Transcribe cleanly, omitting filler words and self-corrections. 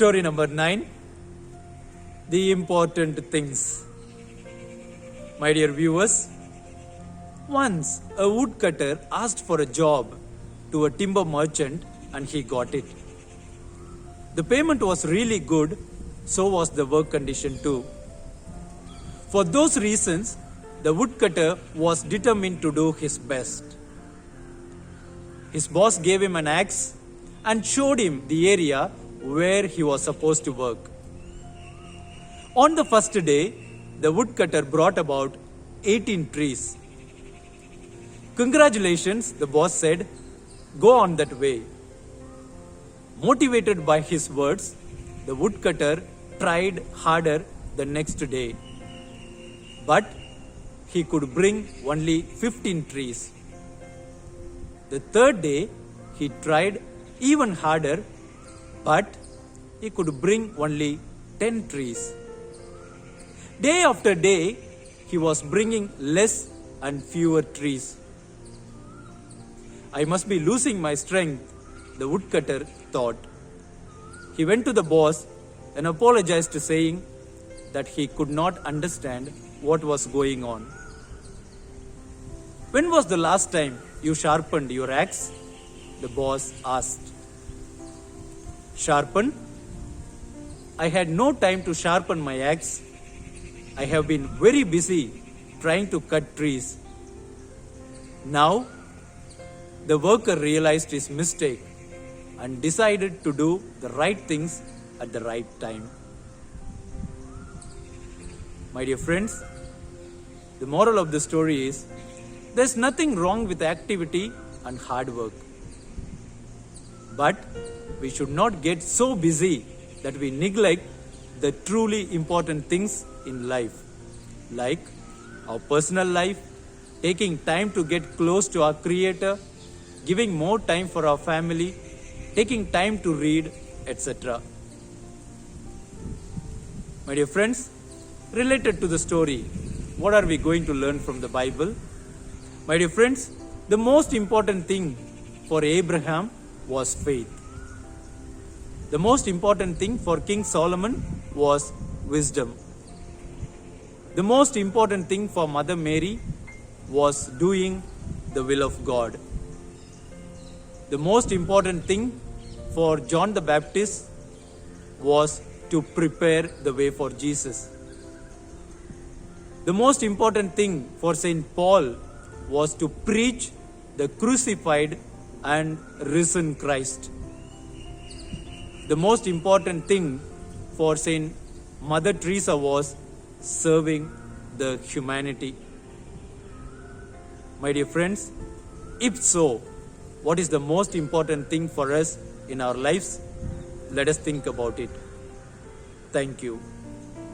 Story number 9. The important things. My dear viewers, once a woodcutter asked for a job to a timber merchant and he got it. The payment was really good, so was the work condition too. For those reasons, the woodcutter was determined to do his best. His boss gave him an axe and showed him the area where he was supposed to work. On the first day, the woodcutter brought about 18 trees. Congratulations, the boss said. Go on that way. Motivated by his words, the woodcutter tried harder the next day. But he could bring only 15 trees. The third day, he tried even harder, but he could bring only 10 trees. Day after day, he was bringing less and fewer trees. I must be losing my strength, the woodcutter thought. He went to the boss and apologized, saying that he could not understand what was going on. When was the last time you sharpened your axe? The boss asked. Sharpened? I had no time to sharpen my axe. I have been very busy trying to cut trees. Now, the worker realized his mistake and decided to do the right things at the right time. My dear friends, the moral of the story is there's nothing wrong with activity and hard work. But we should not get so busy that we neglect the truly important things in life, like our personal life, taking time to get close to our Creator, giving more time for our family, taking time to read, etc. My dear friends, related to the story, what are we going to learn from the Bible? My dear friends, the most important thing for Abraham was faith. The most important thing for King Solomon was wisdom. The most important thing for Mother Mary was doing the will of God. The most important thing for John the Baptist was to prepare the way for Jesus. The most important thing for St. Paul was to preach the crucified and risen Christ. The most important thing for St. Mother Teresa was serving the humanity. My dear friends, if so, what is the most important thing for us in our lives? Let us think about it. Thank you.